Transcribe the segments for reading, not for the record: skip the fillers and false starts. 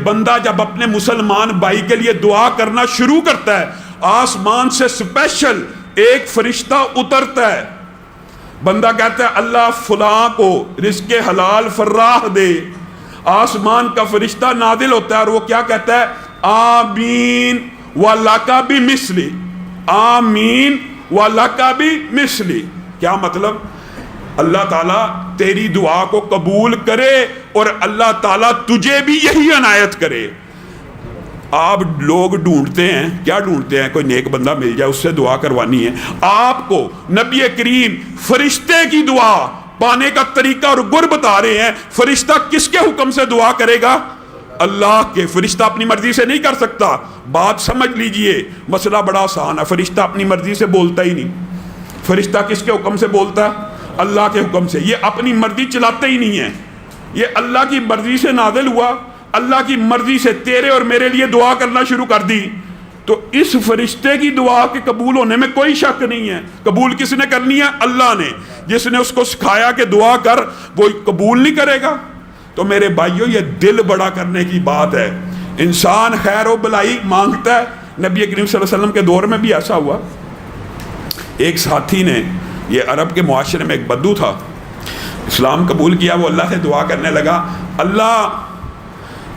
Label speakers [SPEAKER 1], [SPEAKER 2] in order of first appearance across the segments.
[SPEAKER 1] بندہ جب اپنے مسلمان بھائی کے لیے دعا کرنا شروع کرتا ہے، آسمان سے سپیشل ایک فرشتہ اترتا ہے، بندہ کہتا ہے اللہ فلاں کو رزق حلال فراہ دے، آسمان کا فرشتہ نازل ہوتا ہے اور وہ کیا کہتا ہے؟ آمین وَلَكَ بِمِثْلِ، آمین وَلَكَ بِمِثْلِ۔ کیا مطلب؟ اللہ تعالیٰ تیری دعا کو قبول کرے اور اللہ تعالیٰ تجھے بھی یہی عنایت کرے۔ آپ لوگ ڈھونڈتے ہیں، کیا ڈھونڈتے ہیں؟ کوئی نیک بندہ مل جائے، اس سے دعا کروانی ہے۔ آپ کو نبی کریم فرشتے کی دعا پانے کا طریقہ اور گر بتا رہے ہیں۔ فرشتہ کس کے حکم سے دعا کرے گا؟ اللہ کے۔ فرشتہ اپنی مرضی سے نہیں کر سکتا۔ بات سمجھ لیجئے، مسئلہ بڑا آسان ہے۔ فرشتہ اپنی مرضی سے بولتا ہی نہیں۔ فرشتہ کس کے حکم سے بولتا ہے؟ اللہ کے حکم سے۔ یہ اپنی مرضی چلاتے ہی نہیں ہے، یہ اللہ کی مرضی سے نازل ہوا، اللہ کی مرضی سے تیرے اور میرے لیے دعا کرنا شروع کر دی، تو اس فرشتے کی دعا کے قبول ہونے میں کوئی شک نہیں ہے۔ قبول کس نے کرنی ہے؟ اللہ نے۔ جس نے اس کو سکھایا کہ دعا کر، وہ قبول نہیں کرے گا؟ تو میرے بھائیو، یہ دل بڑا کرنے کی بات ہے۔ انسان خیر و بلائی مانگتا ہے۔ نبی کریم صلی اللہ علیہ وسلم کے دور میں بھی ایسا ہوا۔ ایک ساتھی نے، یہ عرب کے معاشرے میں ایک بدو تھا، اسلام قبول کیا، وہ اللہ سے دعا کرنے لگا، اللہ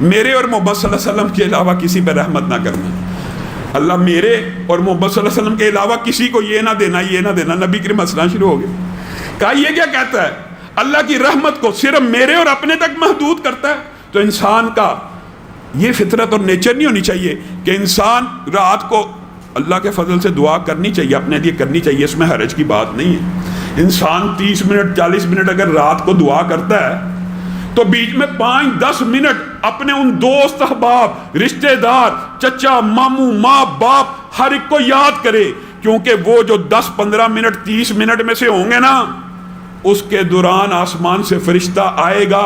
[SPEAKER 1] میرے اور محمد صلی اللہ علیہ وسلم کے علاوہ کسی پہ رحمت نہ کرنا، اللہ میرے اور محمد صلی اللہ علیہ وسلم کے علاوہ کسی کو یہ نہ دینا، یہ نہ دینا۔ نبی کریم ہنسنا شروع ہو گئے، کہا یہ کیا کہتا ہے؟ اللہ کی رحمت کو صرف میرے اور اپنے تک محدود کرتا ہے۔ تو انسان کا یہ فطرت اور نیچر نہیں ہونی چاہیے کہ انسان رات کو اللہ کے فضل سے دعا کرنی چاہیے، اپنے لیے کرنی چاہیے، اس میں حرج کی بات نہیں ہے۔ انسان 30 منٹ 40 منٹ اگر رات کو دعا کرتا ہے تو بیچ میں 5-10 منٹ اپنے ان دوست احباب، رشتہ دار، چچا، ماموں، ماں، باپ، ہر ایک کو یاد کرے، کیونکہ وہ جو 10-15 منٹ 30 منٹ میں سے ہوں گے نا، اس کے دوران آسمان سے فرشتہ آئے گا،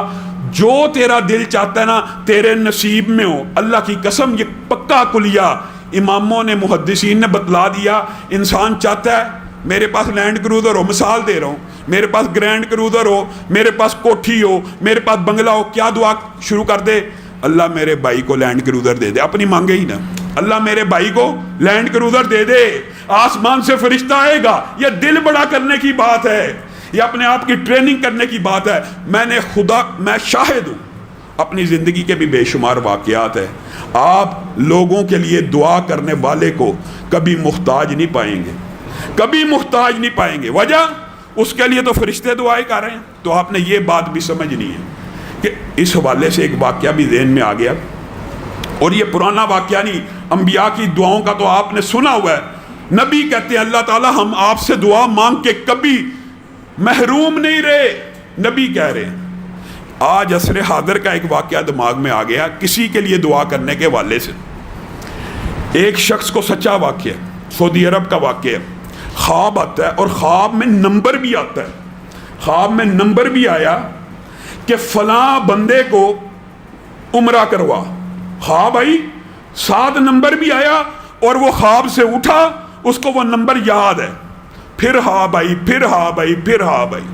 [SPEAKER 1] جو تیرا دل چاہتا ہے نا تیرے نصیب میں ہو۔ اللہ کی قسم، یہ پکا کلیہ اماموں نے، محدثین نے بتلا دیا۔ انسان چاہتا ہے میرے پاس لینڈ کروزر ہو، مثال دے رہا ہوں، میرے پاس گرینڈ کروزر ہو، میرے پاس کوٹھی ہو، میرے پاس بنگلہ ہو، کیا دعا شروع کر دے؟ اللہ میرے بھائی کو لینڈ کروزر دے دے، اپنی مانگے ہی نا، اللہ میرے بھائی کو لینڈ کروزر دے دے۔ آسمان سے فرشتہ آئے گا۔ یہ دل بڑا کرنے کی بات ہے، یہ اپنے آپ کی ٹریننگ کرنے کی بات ہے۔ میں شاہد ہوں، اپنی زندگی کے بھی بے شمار واقعات ہیں۔ آپ لوگوں کے لیے دعا کرنے والے کو کبھی محتاج نہیں پائیں گے، کبھی محتاج نہیں پائیں گے۔ وجہ اس کے لیے تو فرشتے دعائیں کر رہے ہیں۔ تو آپ نے یہ بات بھی سمجھنی ہے کہ اس حوالے سے ایک واقعہ بھی ذہن میں آ گیا، اور یہ پرانا واقعہ نہیں، انبیاء کی دعاؤں کا تو آپ نے سنا ہوا ہے۔ نبی کہتے ہیں اللہ تعالیٰ ہم آپ سے دعا مانگ کے کبھی محروم نہیں رہے۔ نبی کہہ رہے ہیں۔ آج عصر حاضر کا ایک واقعہ دماغ میں آ گیا کسی کے لیے دعا کرنے کے حوالے سے۔ ایک شخص کو، سچا واقعہ، سعودی عرب کا واقعہ، خواب آتا ہے اور خواب میں نمبر بھی آتا ہے۔ خواب میں نمبر بھی آیا کہ فلاں بندے کو عمرہ کروا۔ خواب آئی، 7 نمبر بھی آیا، اور وہ خواب سے اٹھا، اس کو وہ نمبر یاد ہے۔ پھر خواب آئی، پھر خواب آئی، پھر خواب آئی۔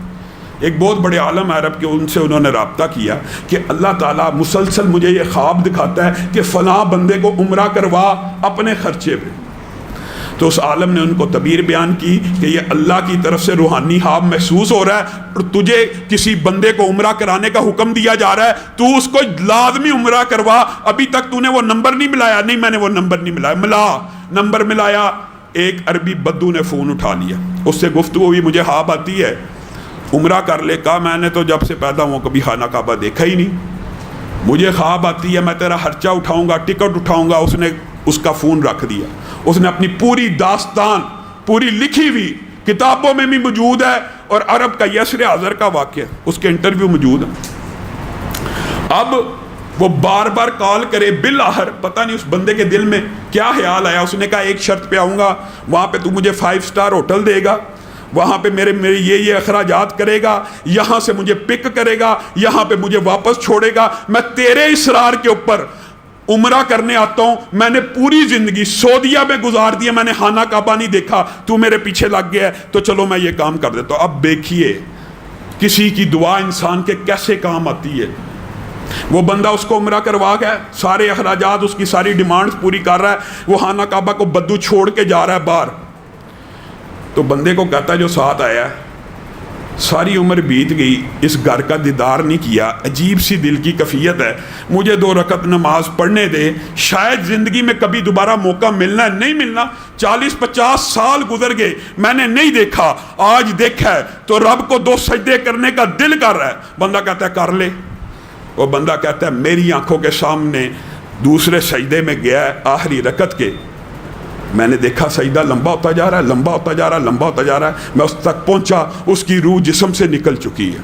[SPEAKER 1] ایک بہت بڑے عالم عرب کے، ان سے انہوں نے رابطہ کیا کہ اللہ تعالیٰ مسلسل مجھے یہ خواب دکھاتا ہے کہ فلاں بندے کو عمرہ کروا اپنے خرچے پہ۔ تو اس عالم نے ان کو تعبیر بیان کی کہ یہ اللہ کی طرف سے روحانی خواب محسوس ہو رہا ہے، اور تجھے کسی بندے کو عمرہ کرانے کا حکم دیا جا رہا ہے، تو اس کو لازمی عمرہ کروا۔ ابھی تک تو نے وہ نمبر نہیں ملایا؟ نہیں، میں نے وہ نمبر نہیں ملایا۔ ملا، نمبر ملایا۔ ایک عربی بدو نے فون اٹھا لیا، اس سے گفتگو ہوئی، مجھے خواب آتی ہے عمرہ کر لے۔ کہا میں نے تو جب سے پیدا ہوں کبھی خانہ کعبہ دیکھا ہی نہیں، مجھے خواب آتی ہے میں تیرا خرچہ اٹھاؤں گا، ٹکٹ اٹھاؤں گا۔ اس نے اس کا فون رکھ دیا۔ اس نے اپنی پوری داستان، پوری لکھی ہوئی، کتابوں میں بھی موجود ہے، اور عرب کا عصر حاضر کا واقعہ، اس کے انٹرویو موجود ہے۔ اب وہ بار بار کال کرے، بالآخر پتہ نہیں اس بندے کے دل میں کیا خیال آیا، اس نے کہا ایک شرط پہ آؤں گا، وہاں پہ تو مجھے 5 سٹار ہوٹل دے گا، وہاں پہ میرے یہ اخراجات کرے گا، یہاں سے مجھے پک کرے گا، یہاں پہ مجھے واپس چھوڑے گا۔ میں تیرے اصرار کے اوپر عمرہ کرنے آتا ہوں، میں نے پوری زندگی سعودیہ میں گزار دیا، میں نے خانہ کعبہ نہیں دیکھا، تو میرے پیچھے لگ گیا ہے، تو چلو میں یہ کام کر دیتا ہوں۔ اب دیکھیے کسی کی دعا انسان کے کیسے کام آتی ہے۔ وہ بندہ اس کو عمرہ کروا گیا, سارے اخراجات, اس کی ساری ڈیمانڈز پوری کر رہا ہے, وہ خانہ کعبہ کو بدو چھوڑ کے جا رہا ہے باہر. تو بندے کو کہتا ہے جو ساتھ آیا, ساری عمر بیت گئی, اس گھر کا دیدار نہیں کیا, عجیب سی دل کی کیفیت ہے, مجھے 2 رکعت نماز پڑھنے دے, شاید زندگی میں کبھی دوبارہ موقع ملنا ہے, نہیں ملنا, 40-50 سال گزر گئے, میں نے نہیں دیکھا, آج دیکھا ہے تو رب کو 2 سجدے کرنے کا دل کر رہا ہے. بندہ کہتا ہے کر لے. وہ بندہ کہتا ہے میری آنکھوں کے سامنے دوسرے سجدے میں گیا ہے, آخری رکعت کے, میں نے دیکھا سجدہ لمبا ہوتا جا رہا ہے, لمبا ہوتا جا رہا ہے, لمبا ہوتا جا رہا ہے, میں اس تک پہنچا, اس کی روح جسم سے نکل چکی ہے.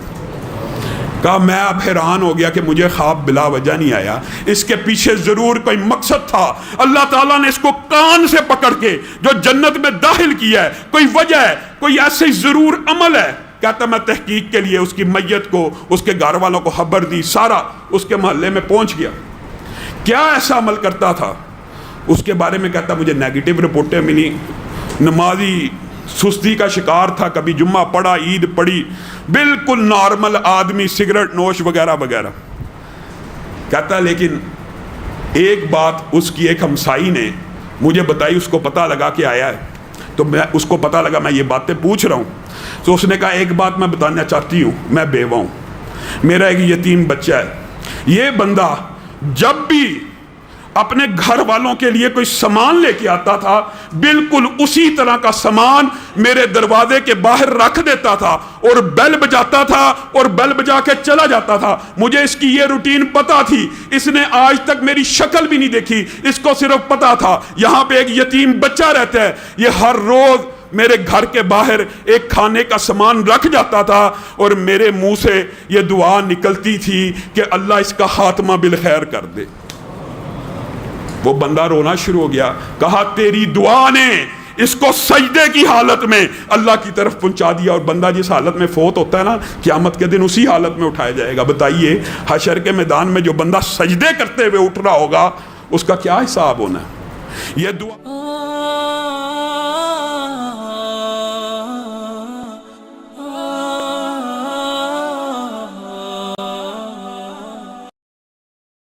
[SPEAKER 1] کہا میں اب حیران ہو گیا کہ مجھے خواب بلا وجہ نہیں آیا, اس کے پیچھے ضرور کوئی مقصد تھا, اللہ تعالیٰ نے اس کو کان سے پکڑ کے جو جنت میں داخل کیا ہے, کوئی وجہ ہے, کوئی ایسے ضرور عمل ہے. کہتا میں تحقیق کے لیے اس کی میت کو, اس کے گھر والوں کو خبر دی, سارا اس کے محلے میں پہنچ گیا. کیا ایسا عمل کرتا تھا اس کے بارے میں کہتا مجھے نیگیٹو رپورٹیں ملی, نمازی سستی کا شکار تھا, کبھی جمعہ پڑھا, عید پڑھی, بالکل نارمل آدمی, سگریٹ نوش وغیرہ وغیرہ. کہتا لیکن ایک بات اس کی ایک ہمسائی نے مجھے بتائی, اس کو پتہ لگا کہ آیا ہے, تو میں اس کو پتہ لگا میں یہ باتیں پوچھ رہا ہوں, تو اس نے کہا ایک بات میں بتانا چاہتی ہوں, میں بیوہ ہوں, میرا ایک یتیم بچہ ہے. یہ بندہ جب بھی اپنے گھر والوں کے لیے کوئی سامان لے کے آتا تھا, بالکل اسی طرح کا سامان میرے دروازے کے باہر رکھ دیتا تھا اور بیل بجاتا تھا اور بیل بجا کے چلا جاتا تھا. مجھے اس کی یہ روٹین پتا تھی, اس نے آج تک میری شکل بھی نہیں دیکھی, اس کو صرف پتا تھا یہاں پہ ایک یتیم بچہ رہتا ہے, یہ ہر روز میرے گھر کے باہر ایک کھانے کا سامان رکھ جاتا تھا اور میرے منہ سے یہ دعا نکلتی تھی کہ اللہ اس کا خاتمہ بالخیر کر دے. وہ بندہ رونا شروع ہو گیا, کہا تیری دعا نے اس کو سجدے کی حالت میں اللہ کی طرف پہنچا دیا. اور بندہ جس حالت میں فوت ہوتا ہے نا, قیامت کے دن اسی حالت میں اٹھایا جائے گا. بتائیے حشر کے میدان میں جو بندہ سجدے کرتے ہوئے اٹھ رہا ہوگا, اس کا کیا حساب ہونا ہے. یہ دعا